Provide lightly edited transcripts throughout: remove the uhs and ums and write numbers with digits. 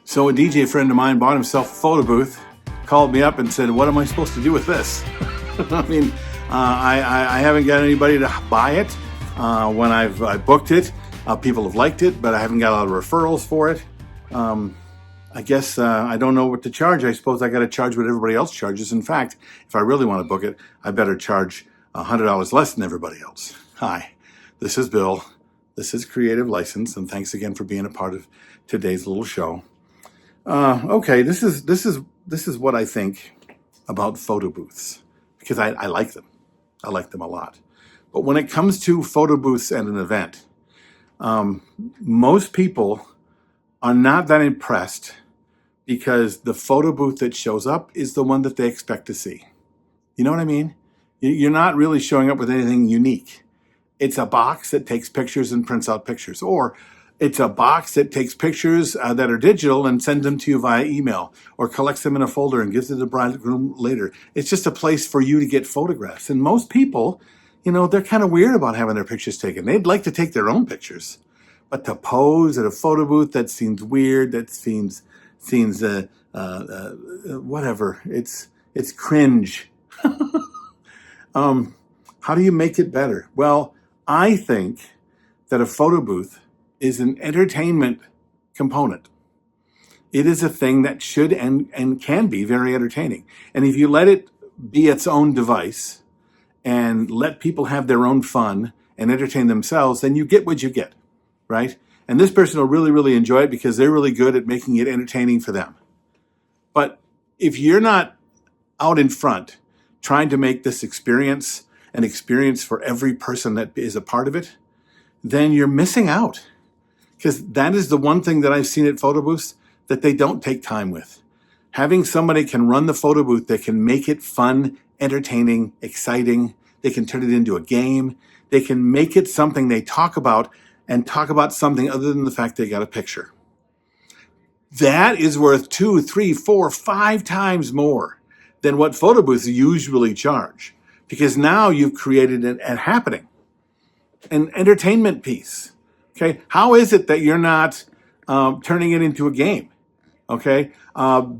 So a DJ friend of mine bought himself a photo booth, called me up and said, what am I supposed to do with this? I mean, I haven't got anybody to buy it. When I've booked it, people have liked it, but I haven't got a lot of referrals for it. I guess I don't know what to charge. I suppose I got to charge what everybody else charges. In fact, if I really want to book it, I better charge $100 less than everybody else. Hi, this is Bill. This is Creative License, and thanks again for being a part of today's little show. Okay, this is what I think about photo booths, because I like them. I like them a lot. But when it comes to photo booths and an event, most people are not that impressed because the photo booth that shows up is the one that they expect to see. You know what I mean? You're not really showing up with anything unique. It's a box that takes pictures and prints out pictures, or it's a box that takes pictures that are digital and sends them to you via email, or collects them in a folder and gives it to the bridegroom later. It's just a place for you to get photographs. And most people, you know, they're kind of weird about having their pictures taken. They'd like to take their own pictures, but to pose at a photo booth, that seems weird. That seems whatever. It's cringe. How do you make it better? Well, I think that a photo booth is an entertainment component. It is a thing that should and can be very entertaining. And if you let it be its own device and let people have their own fun and entertain themselves, then you get what you get, right? And this person will really, really enjoy it because they're really good at making it entertaining for them. But if you're not out in front trying to make this experience an experience for every person that is a part of it, then you're missing out. Because that is the one thing that I've seen at photo booths that they don't take time with. Having somebody can run the photo booth, they can make it fun, entertaining, exciting. They can turn it into a game. They can make it something they talk about and talk about something other than the fact they got a picture. That is worth 2, 3, 4, 5 times more than what photo booths usually charge. Because now you've created a happening, an entertainment piece. Okay, how is it that you're not turning it into a game? Okay,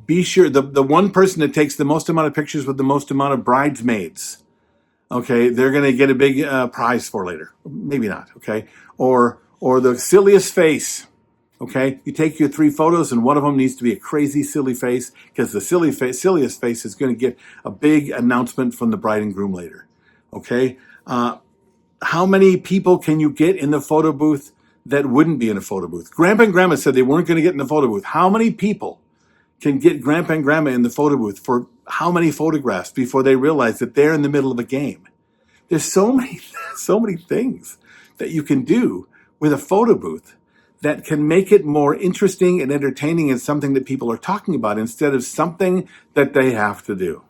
be sure the one person that takes the most amount of pictures with the most amount of bridesmaids, okay, they're going to get a big prize for later. Maybe not. Okay, or the silliest face. Okay, you take your 3 photos and one of them needs to be a crazy silly face, because the silliest face is going to get a big announcement from the bride and groom later. Okay, how many people can you get in the photo booth that wouldn't be in a photo booth? Grandpa and Grandma said they weren't going to get in the photo booth. How many people can get Grandpa and Grandma in the photo booth for how many photographs before they realize that they're in the middle of a game? There's so many things that you can do with a photo booth that can make it more interesting and entertaining and something that people are talking about instead of something that they have to do.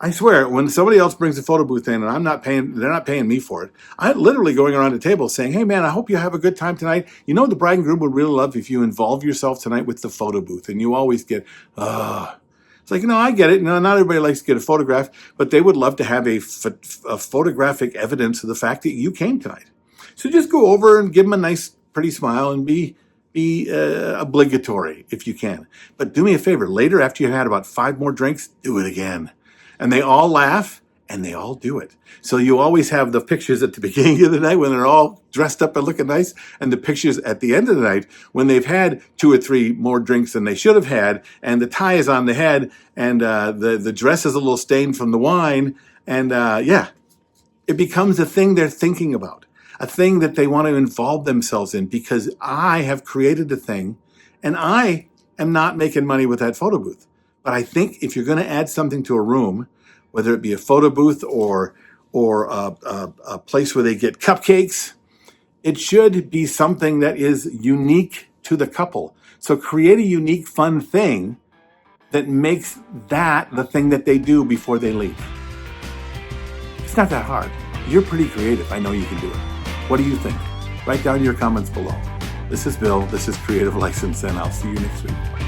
I swear, when somebody else brings a photo booth in and they're not paying me for it, I'm literally going around the table saying, hey man, I hope you have a good time tonight. You know, the bride and groom would really love if you involve yourself tonight with the photo booth. And you always get, it's like, I get it. No, not everybody likes to get a photograph, but they would love to have a photographic evidence of the fact that you came tonight. So just go over and give them a nice, pretty smile and be obligatory if you can. But do me a favor, later after you've had about 5 more drinks, do it again. And they all laugh and they all do it. So you always have the pictures at the beginning of the night when they're all dressed up and looking nice, and the pictures at the end of the night when they've had 2 or 3 more drinks than they should have had, and the tie is on the head, and the dress is a little stained from the wine, and it becomes a thing they're thinking about, a thing that they want to involve themselves in, because I have created a thing, and I am not making money with that photo booth. But I think if you're going to add something to a room, whether it be a photo booth or a place where they get cupcakes, it should be something that is unique to the couple. So create a unique, fun thing that makes that the thing that they do before they leave. It's not that hard. You're pretty creative. I know you can do it. What do you think? Write down your comments below. This is Bill. This is Creative License, and I'll see you next week.